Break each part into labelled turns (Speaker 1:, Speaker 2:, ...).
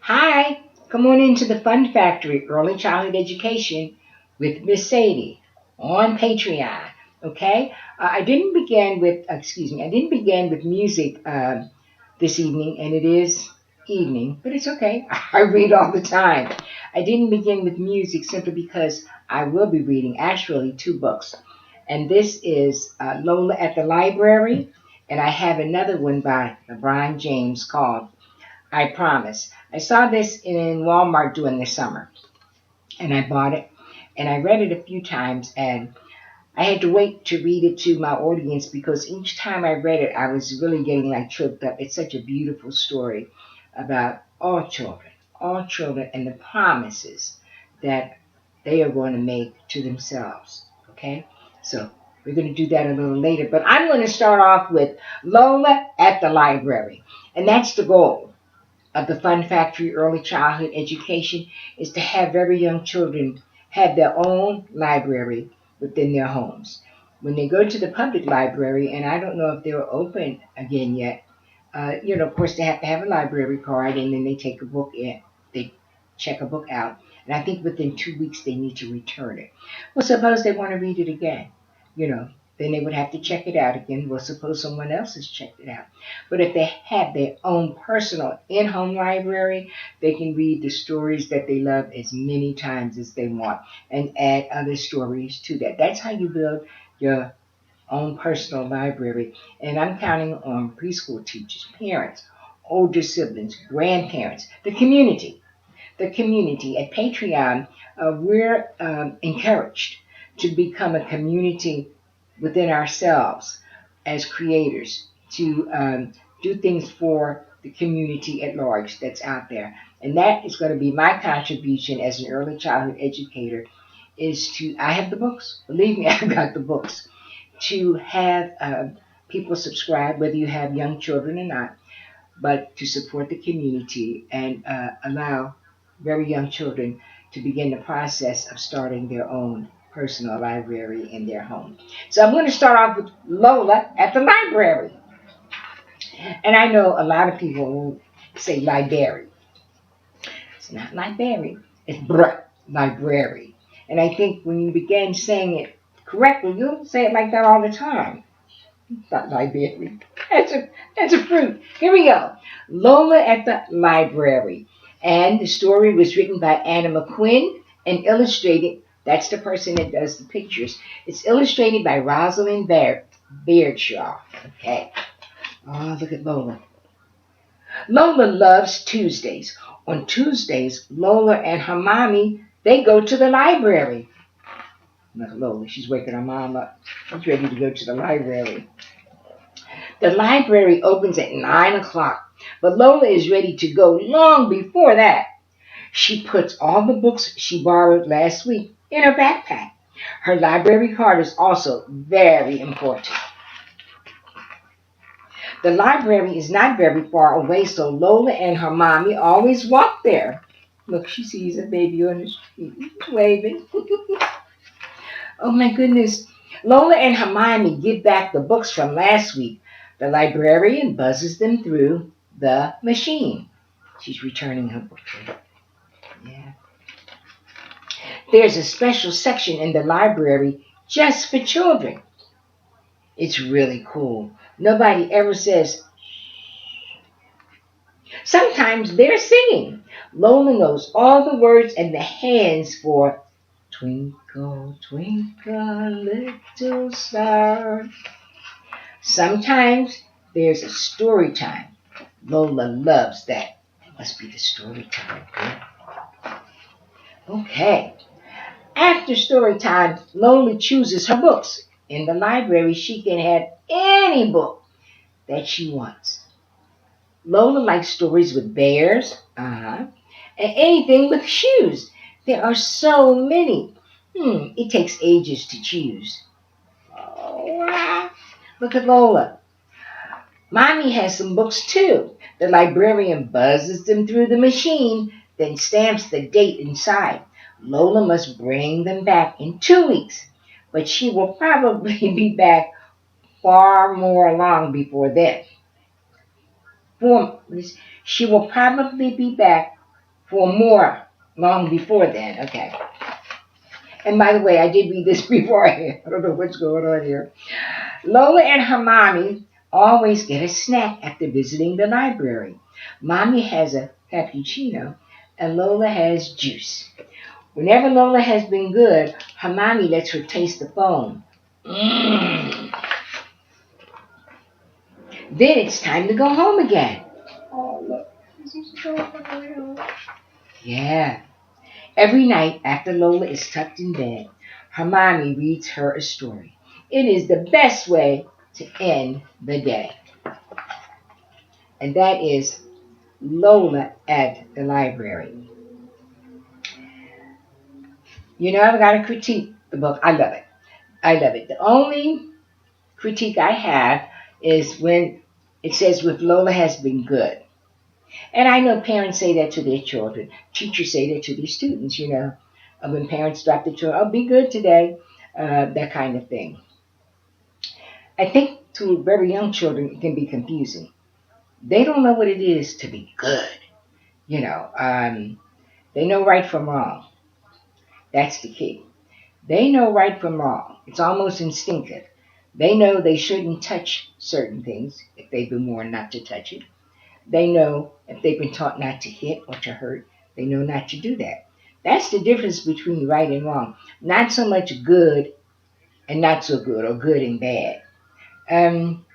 Speaker 1: Hi, come on into the Fun Factory, Early Childhood Education with Miss Sadie on Patreon. Okay, I didn't begin with, I didn't begin with music this evening, and it is evening, but it's okay. I read all the time. I didn't begin with music simply because I will be reading actually two books, and this is Lola at the Library, and I have another one by LeBron James called I Promise. I saw this in Walmart during the summer and I bought it and I read it a few times and I had to wait to read it to my audience because each time I read it I was really getting like choked up. It's such a beautiful story about all children and the promises that they are going to make to themselves. Okay? So we're going to do that a little later, but I'm going to start off with Lola at the Library. And that's the goal of the Fun Factory Early Childhood Education is to have very young children have their own library within their homes. When they go to the public library, and I don't know if they're open again yet, of course they have to have a library card and then they take a book in, they check a book out. And I think within 2 weeks they need to return it. Well, suppose they want to read it again, you know, then they would have to check it out again. Well, suppose someone else has checked it out. But if they have their own personal in-home library, they can read the stories that they love as many times as they want and add other stories to that. That's how you build your own personal library. And I'm counting on preschool teachers, parents, older siblings, grandparents, the community. The community at Patreon, we're encouraged to become a community within ourselves as creators to do things for the community at large that's out there. And that is going to be my contribution as an early childhood educator is to, I have the books. Believe me, I've got the books. To have people subscribe, whether you have young children or not, but to support the community and allow very young children to begin the process of starting their own personal library in their home. So I'm going to start off with Lola at the library. And I know a lot of people will say library. It's not library, it's library. And I think when you begin saying it correctly, you'll say it like that all the time. It's not library. That's a fruit. Here we go. Lola at the Library. And the story was written by Anna McQuinn and illustrated. That's the person that does the pictures. It's illustrated by Rosalind Beardshaw. Okay. Oh, look at Lola. Lola loves Tuesdays. On Tuesdays, Lola and her mommy, they go to the library. Look at Lola. She's waking her mom up. She's ready to go to the library. The library opens at 9 o'clock, but Lola is ready to go long before that. She puts all the books she borrowed last week in her backpack. Her library card is also very important. The library is not very far away, so Lola and her mommy always walk there. Look, she sees a baby on the street waving. Oh my goodness. Lola and her mommy give back the books from last week. The librarian buzzes them through the machine. She's returning her book. Yeah. There's a special section in the library just for children. It's really cool. Nobody ever says, sometimes they're singing. Lola knows all the words and the hands for Twinkle, Twinkle, Little Star. Sometimes there's a story time. Lola loves that. It must be the story time. Okay. After story time, Lola chooses her books. In the library, she can have any book that she wants. Lola likes stories with bears, and anything with shoes. There are so many. It takes ages to choose. Oh, look at Lola. Mommy has some books too. The librarian buzzes them through the machine, then stamps the date inside. Lola must bring them back in 2 weeks, but she will probably be back far more long before then. She will probably be back for more long before then. Okay. And by the way, I did read this beforehand. I don't know what's going on here. Lola and her mommy always get a snack after visiting the library. Mommy has a cappuccino and Lola has juice. Whenever Lola has been good, her mommy lets her taste the foam. Mmm. Then it's time to go home again. Oh, look. This is so real. Yeah. Every night after Lola is tucked in bed, her mommy reads her a story. It is the best way to end the day. And that is Lola at the library. You know, I've got to critique the book. I love it. I love it. The only critique I have is when it says, with Lola has been good. And I know parents say that to their children. Teachers say that to their students, you know. When parents drop their children, oh, be good today, that kind of thing. I think to very young children, it can be confusing. They don't know what it is to be good. You know, they know right from wrong. That's the key. They know right from wrong. It's almost instinctive. They know they shouldn't touch certain things if they've been warned not to touch it. They know if they've been taught not to hit or to hurt, they know not to do that. That's the difference between right and wrong. Not so much good and not so good, or good and bad. Um,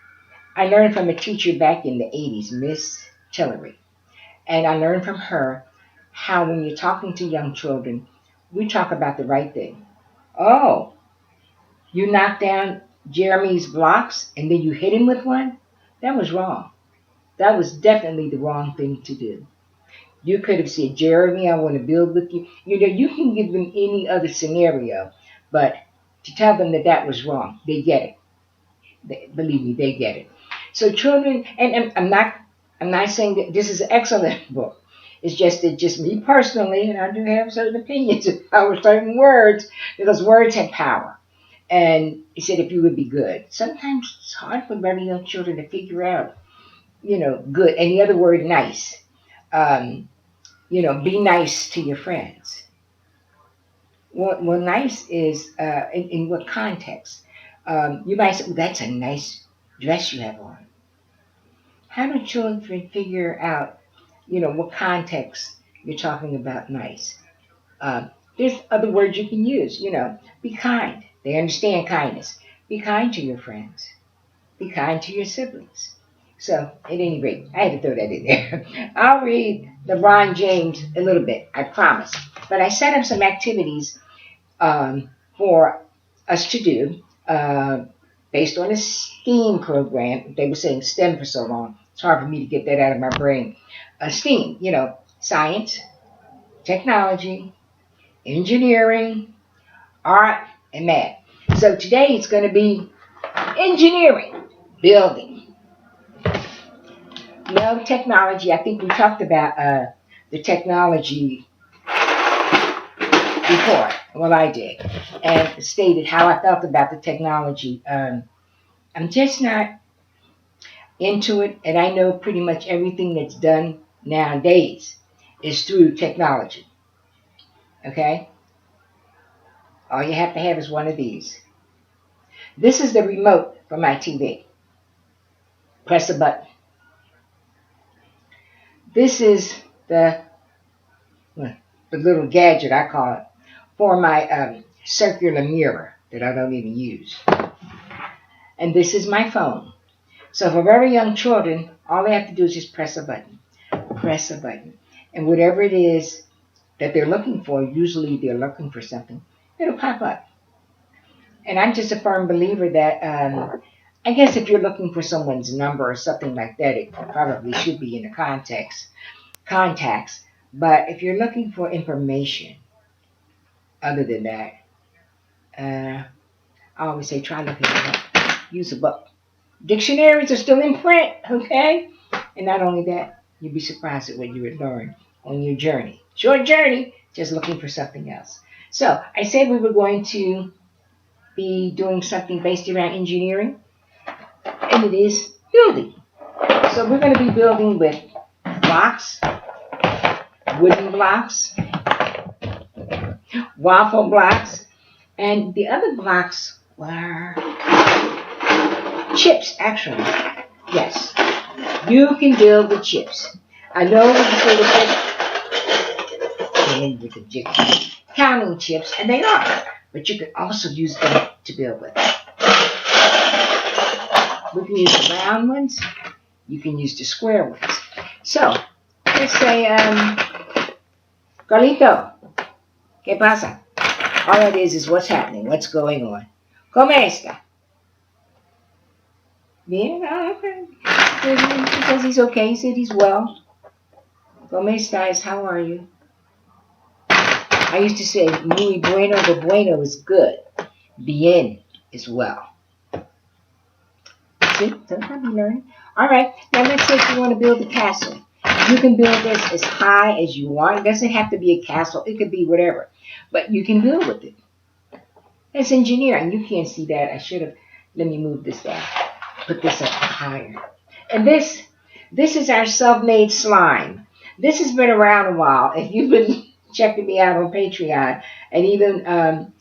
Speaker 1: I learned from a teacher back in the 80s, Miss Tillery. And I learned from her how when you're talking to young children, we talk about the right thing. Oh, you knocked down Jeremy's blocks and then you hit him with one? That was wrong. That was definitely the wrong thing to do. You could have said, Jeremy, I want to build with you. You know, you can give them any other scenario, but to tell them that that was wrong, they get it. Believe me, they get it. So children, and I'm not saying that this is an excellent book. It's just that just me personally, and I do have certain opinions about certain words, because words have power. And he said, if you would be good. Sometimes it's hard for very young children to figure out, you know, good. And the other word, nice. Um, you know, be nice to your friends. Well, nice is in what context? You might say, well, that's a nice dress you have on. How do children figure out, you know, what context you're talking about nice? There's other words you can use, you know, be kind. They understand kindness. Be kind to your friends. Be kind to your siblings. So, at any rate, I had to throw that in there. I'll read LeBron James a little bit, I promise. But I set up some activities for us to do based on a STEAM program. They were saying STEM for so long. It's hard for me to get that out of my brain. STEAM, you know, science, technology, engineering, art, and math. So today it's going to be engineering, building. No technology. I think we talked about the technology before. Well, I did, and stated how I felt about the technology. I'm just not into it, and I know pretty much everything that's done nowadays is through technology. Okay? All you have to have is one of these. This is the remote for my TV. Press a button. This is the little gadget, I call it, for my circular mirror that I don't even use. And this is my phone. So for very young children, all they have to do is just press a button. Press a button. And whatever it is that they're looking for, usually they're looking for something, it'll pop up. And I'm just a firm believer that I guess if you're looking for someone's number or something like that, it probably should be in the contacts. But if you're looking for information other than that, I always say try looking it up. Use a book. Dictionaries are still in print, okay? And not only that, you'd be surprised at what you would learn on your journey. Short journey, just looking for something else. So I said we were going to be doing something based around engineering, and it is building. So we're going to be building with blocks, wooden blocks, waffle blocks, and the other blocks were chips, actually. Yes, you can build with chips. I know with the counting chips, and they are, but you can also use them to build with. We can use the round ones. You can use the square ones. So, let's say, Carleeto, ¿qué pasa? All it is what's happening, what's going on. ¿Cómo está? Bien, okay. He says he's okay. He said he's well. ¿Cómo estás? How are you? I used to say muy bueno, but bueno is good. Bien is well. See, sometimes you learn. All right, now let's say if you want to build a castle. You can build this as high as you want. It doesn't have to be a castle. It could be whatever. But you can build with it. That's engineering. You can't see that. I should have. Let me move this down. Put this up higher. And this is our self-made slime. This has been around a while. If you've been checking me out on Patreon and even on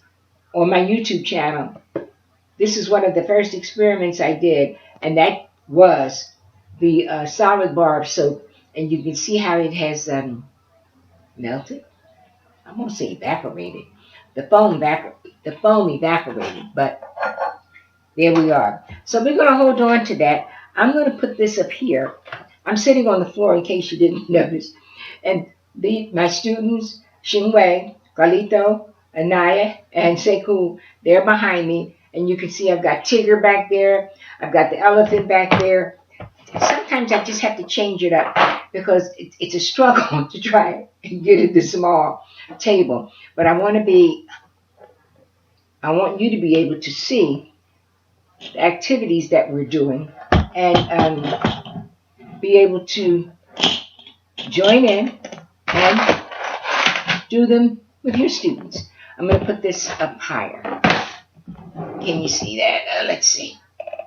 Speaker 1: my YouTube channel, this is one of the first experiments I did, and that was the solid bar of soap. And you can see how it has melted. I won't say evaporated. The foam evaporated, but there we are. So we're going to hold on to that. I'm going to put this up here. I'm sitting on the floor in case you didn't notice. And my students, Xing-Wei, Carleeto, Alaina, and Seku, they're behind me. And you can see I've got Tigger back there. I've got the elephant back there. Sometimes I just have to change it up because it's a struggle to try and get it this small table. But I want you to be able to see the activities that we're doing and be able to join in and do them with your students. I'm going to put this up higher. Can you see that? Let's see.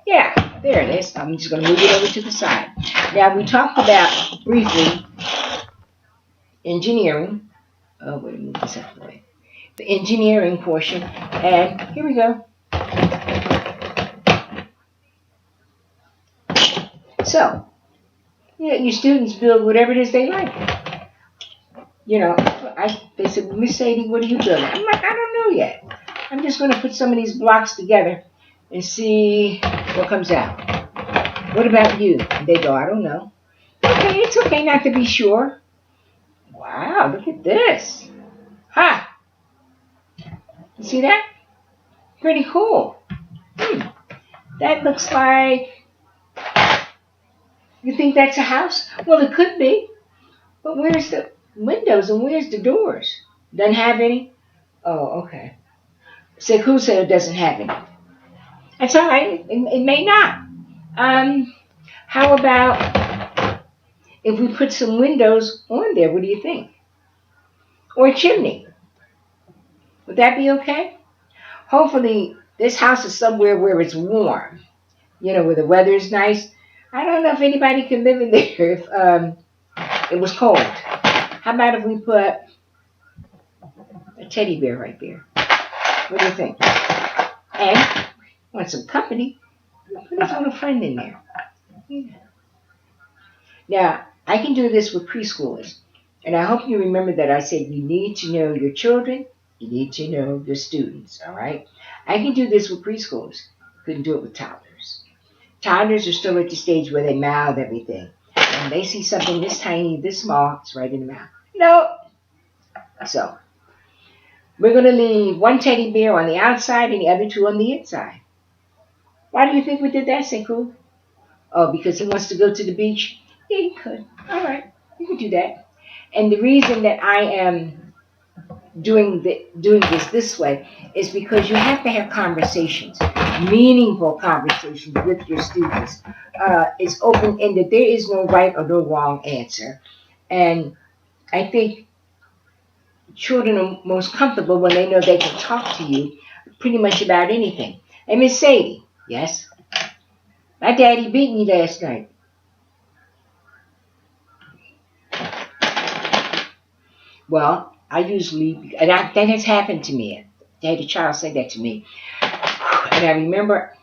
Speaker 1: Yeah, there it is. I'm just going to move it over to the side. Now, we talked about, briefly, engineering. Oh, wait, move this out of the way. The engineering portion. And here we go. So, your students build whatever it is they like. They said, well, Miss Sadie, what are you building? I'm like, I don't know yet. I'm just going to put some of these blocks together and see what comes out. What about you? And they go, I don't know. Okay, it's okay not to be sure. Wow, look at this. Ha! You see that? Pretty cool. That looks like... You think that's a house? Well, it could be. But where's the windows and where's the doors? Doesn't have any? Oh, okay. Seku said it doesn't have any. That's all right. It may not. How about if we put some windows on there? What do you think? Or a chimney? Would that be okay? Hopefully, this house is somewhere where it's warm. Where the weather is nice. I don't know if anybody can live in there if it was cold. How about if we put a teddy bear right there? What do you think? And want some company? Put his little friend in there. Yeah. Now, I can do this with preschoolers. And I hope you remember that I said you need to know your children. You need to know your students, all right? I can do this with preschoolers. Couldn't do it with toddlers. Toddlers are still at the stage where they mouth everything. And they see something this tiny, this small, it's right in the mouth. No. So, we're going to leave one teddy bear on the outside and the other two on the inside. Why do you think we did that, Seku? Oh, because he wants to go to the beach? Yeah, you could. All right, you could do that. And the reason that I am doing this way is because you have to have conversations, meaningful conversations with your students. It's open-ended. There is no right or no wrong answer. And I think children are most comfortable when they know they can talk to you pretty much about anything. And Miss Sadie, yes? My daddy beat me last night. Well, I usually, that has happened to me. I had a child say that to me. And I remember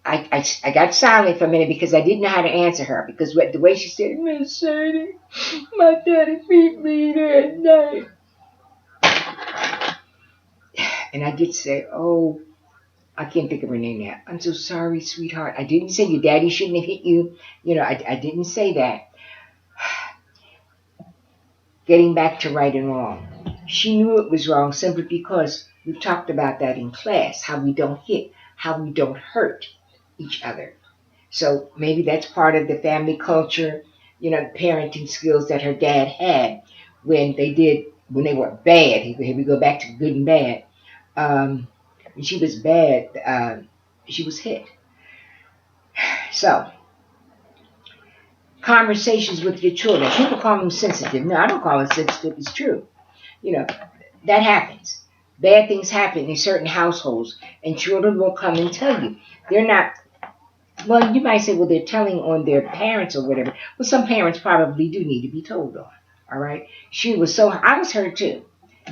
Speaker 1: I got silent for a minute because I didn't know how to answer her. Because the way she said, Miss Sadie, my daddy beat me that night. And I did say, oh, I can't think of her name now. I'm so sorry, sweetheart. I didn't say your daddy shouldn't have hit you. I didn't say that. Getting back to right and wrong. She knew it was wrong simply because we've talked about that in class, how we don't hit, how we don't hurt each other. So maybe that's part of the family culture, parenting skills that her dad had when they were bad. Here we go back to good and bad. When she was bad, she was hit. So, conversations with your children. People call them sensitive. No, I don't call it sensitive. It's true. You know, that happens. Bad things happen in certain households, and children will come and tell you. They're not, well, you might say, well, they're telling on their parents or whatever. Well, some parents probably do need to be told on. All right? I was hurt too.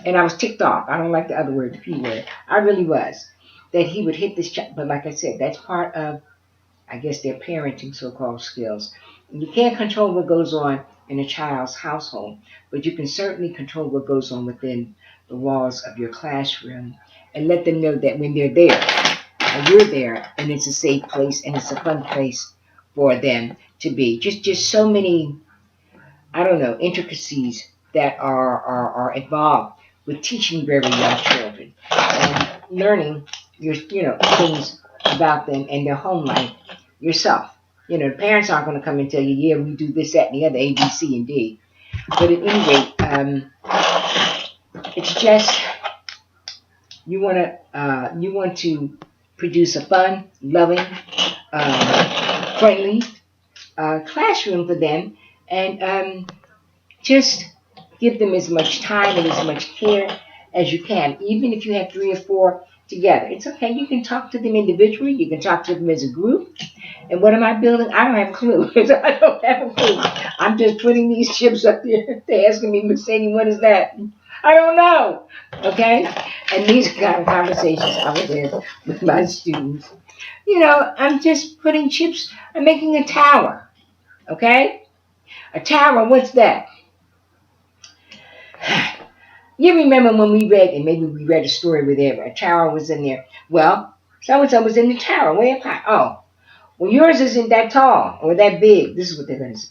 Speaker 1: And I was ticked off. I don't like the other word, the P word. I really was. That he would hit this child. But like I said, that's part of, I guess, their parenting so-called skills. You can't control what goes on in a child's household, but you can certainly control what goes on within the walls of your classroom and let them know that when they're there, and you're there, and it's a safe place and it's a fun place for them to be. Just so many, I don't know, intricacies that are involved with teaching very young children and learning things about them and their home life yourself. The parents aren't going to come and tell you, yeah, we do this, that, and the other, A, B, C, and D. But at any rate, it's just you want to produce a fun, loving, friendly classroom for them, and just give them as much time and as much care as you can. Even if you have 3 or 4 together, it's okay. You can talk to them individually. You can talk to them as a group. And what am I building? I don't have a clue. I don't have a clue. I'm just putting these chips up there. They're asking me, Miss Sadie, what is that? I don't know. Okay? And these are kind of conversations I would have with my students. I'm just putting chips. I'm making a tower. Okay? A tower, what's that? You remember when we read, and maybe we read a story where a tower was in there. Well, so-and-so was in the tower, way up high. Oh, well, yours isn't that tall or that big. This is what they're going to say.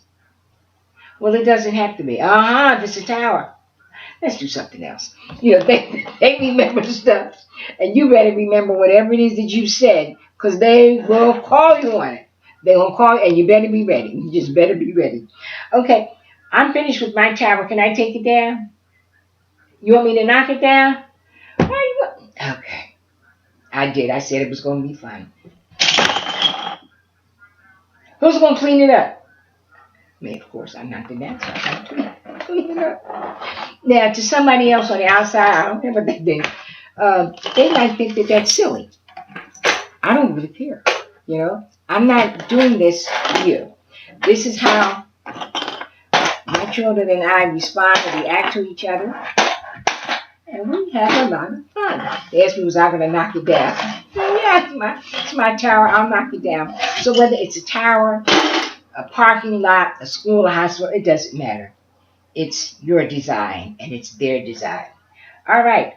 Speaker 1: Well, it doesn't have to be. This is a tower. Let's do something else. They remember stuff. And you better remember whatever it is that you said, because they will call you on it. They will call you, and you better be ready. You just better be ready. Okay, I'm finished with my tower. Can I take it down? You want me to knock it down? Okay. I did. I said it was going to be fun. Who's going to clean it up? Me, of course. I knocked it down, so I have to clean it up. Now, to somebody else on the outside, I don't care what they think. They might think that that's silly. I don't really care. I'm not doing this for you. This is how my children and I respond and react to each other. And we have a lot of fun. They asked me, was I going to knock it down? Yeah, it's my tower. I'll knock it down. So whether it's a tower, a parking lot, a school, a hospital, it doesn't matter. It's your design, and it's their design. All right.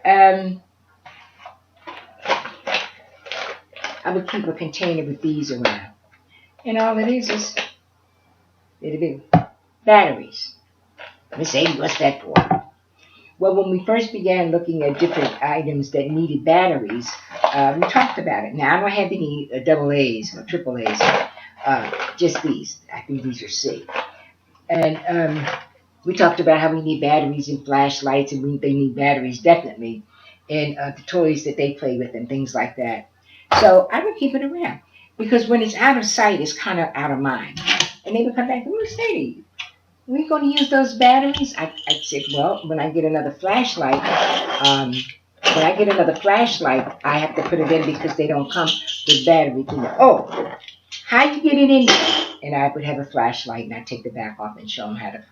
Speaker 1: I would keep a container with these around. And all it is little bit batteries. Miss Sadie, what's that for? Well, when we first began looking at different items that needed batteries, we talked about it. Now, I don't have any double A's or triple A's, just these. I think these are C. And we talked about how we need batteries in flashlights, and they need batteries definitely in the toys that they play with and things like that. So I would keep it around, because when it's out of sight, it's kind of out of mind. And they would come back, Miss Sadie, we going to use those batteries? I said, well, when I get another flashlight, I have to put it in because they don't come with batteries. Oh, how you get it in there? And I would have a flashlight, and I'd take the back off and show them how to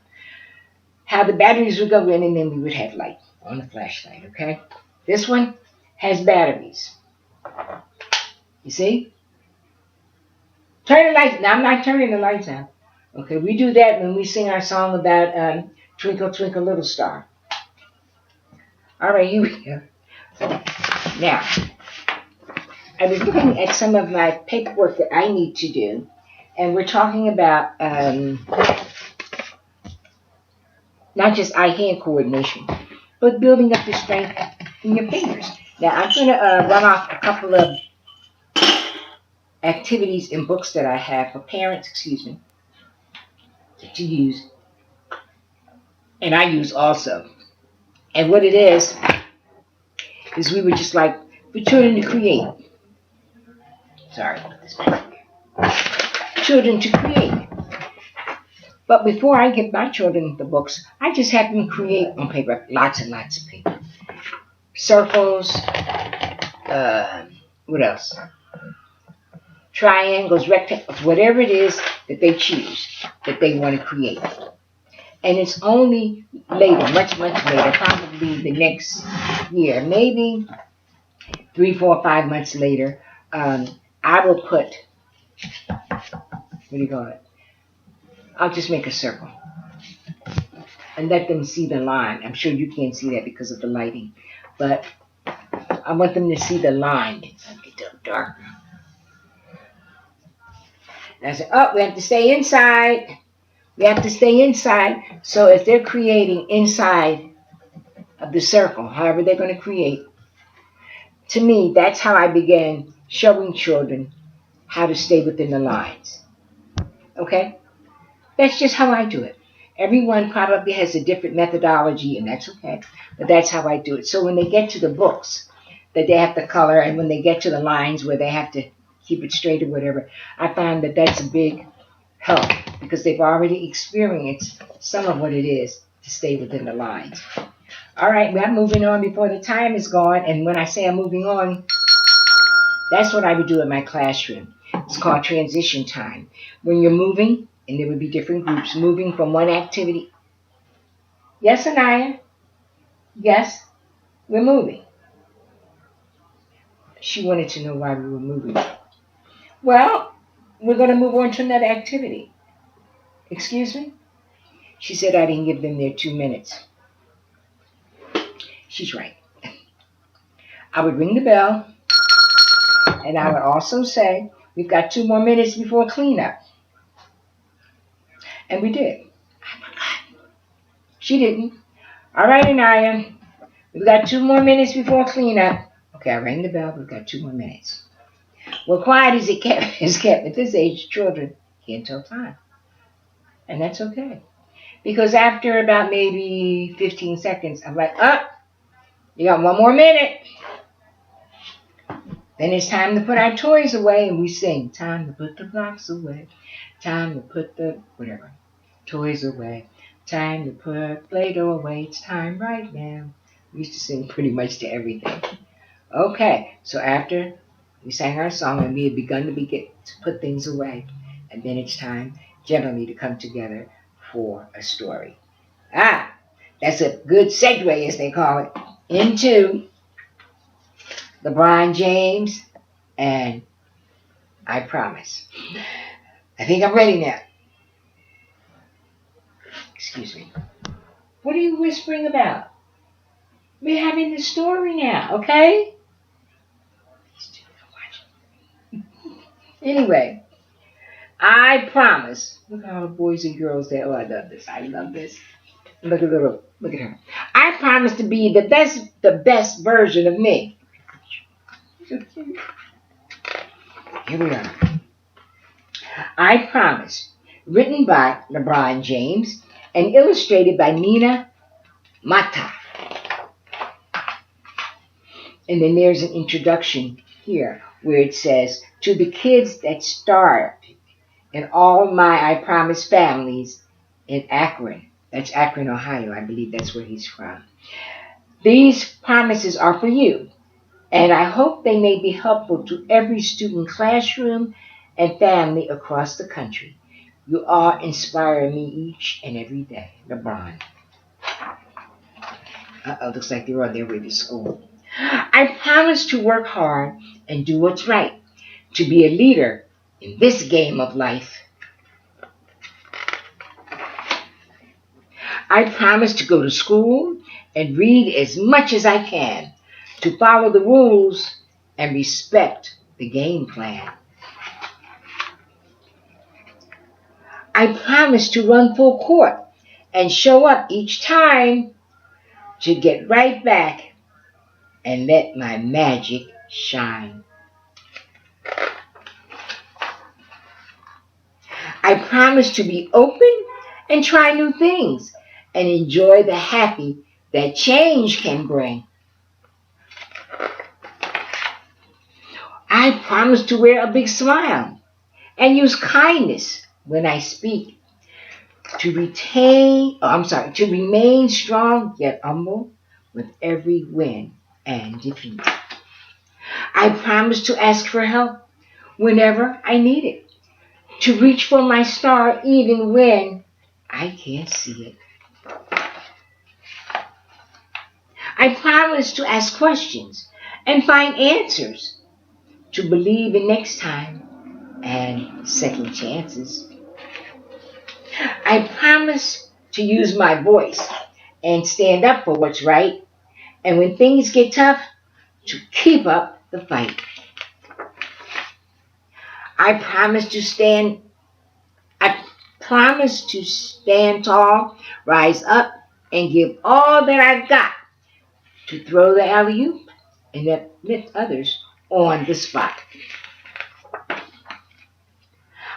Speaker 1: how the batteries would go in, and then we would have light on the flashlight, okay? This one has batteries. You see? Turn the lights. Now, I'm not turning the lights out. Okay, we do that when we sing our song about Twinkle, Twinkle, Little Star. All right, here we go. Now, I was looking at some of my paperwork that I need to do, and we're talking about not just eye-hand coordination, but building up the strength in your fingers. Now, I'm going to run off a couple of activities and books that I have for parents, to use, and I use also. And what it is we would just like for children to create. Sorry, put this back here. Children to create. But before I give my children the books, I just have them create on paper, lots and lots of paper. Circles, what else? Triangles, rectangles, whatever it is that they choose, that they want to create. And it's only later, much, much later, probably the next year, maybe 3, 4, 5 months later, I will put, what do you call it? I'll just make a circle and let them see the line. I'm sure you can't see that because of the lighting, but I want them to see the line. It's darker. And I said, oh, we have to stay inside. We have to stay inside. So if they're creating inside of the circle, however they're going to create, to me, that's how I began showing children how to stay within the lines. Okay? That's just how I do it. Everyone probably has a different methodology, and that's okay. But that's how I do it. So when they get to the books that they have to color, and when they get to the lines where they have to keep it straight or whatever, I find that that's a big help because they've already experienced some of what it is to stay within the lines. All right, we're moving on before the time is gone. And when I say I'm moving on, that's what I would do in my classroom. It's called transition time. When you're moving, and there would be different groups moving from one activity. Yes, Anaya? Yes, we're moving. She wanted to know why we were moving. Well, we're going to move on to another activity. Excuse me? She said I didn't give them their 2 minutes. She's right. I would ring the bell, and I would also say, we've got 2 more minutes before cleanup. And we did. I forgot. She didn't. All right, Anaya. We've got 2 more minutes before cleanup. Okay, I rang the bell. We've got 2 more minutes. Well, quiet as it is kept at this age, children can't tell time. And that's okay. Because after about maybe 15 seconds, I'm like, you got 1 more minute. Then it's time to put our toys away, and we sing, time to put the blocks away. Time to put the, whatever, toys away. Time to put Play-Doh away. It's time right now. We used to sing pretty much to everything. Okay, so after we sang our song and we had begun to put things away, and then it's time generally to come together for a story. That's a good segue, as they call it, into LeBron James and I Promise. I think I'm ready now. Excuse me. What are you whispering about? We're having the story now, okay? Anyway, I Promise. Look at all the boys and girls there. Oh, I love this. I love this. Look at her. I promise to be the best version of me. Here we are. I Promise. Written by LeBron James and illustrated by Nina Mata. And then there's an introduction here where it says, to the kids that starved in all my I Promise families in Akron. That's Akron, Ohio. I believe that's where he's from. These promises are for you, and I hope they may be helpful to every student, classroom, and family across the country. You all inspire me each and every day. LeBron. Looks like they're on their way to school. I promise to work hard and do what's right, to be a leader in this game of life. I promise to go to school and read as much as I can, to follow the rules and respect the game plan. I promise to run full court and show up each time, to get right back and let my magic shine. I promise to be open and try new things and enjoy the happy that change can bring. I promise to wear a big smile and use kindness when I speak, to remain strong yet humble with every win and defeat. I promise to ask for help whenever I need it, to reach for my star even when I can't see it. I promise to ask questions and find answers, to believe in next time and second chances. I promise to use my voice and stand up for what's right, and when things get tough, to keep up the fight. I promise to stand I promise to stand tall, rise up, and give all that I've got, to throw the alley-oop and uplift others on the spot.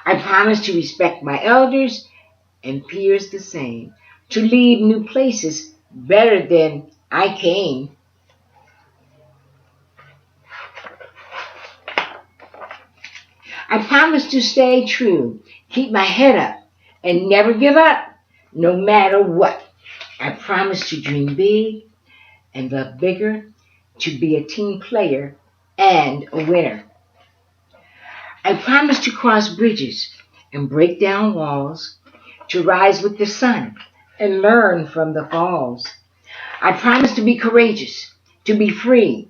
Speaker 1: I promise to respect my elders and peers the same, to leave new places better than I came. I promise to stay true, keep my head up, and never give up, no matter what. I promise to dream big and love bigger, to be a team player and a winner. I promise to cross bridges and break down walls, to rise with the sun and learn from the falls. I promise to be courageous, to be free,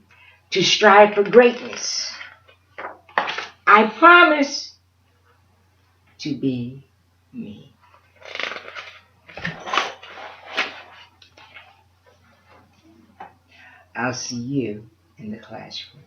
Speaker 1: to strive for greatness. I promise to be me. I'll see you in the classroom.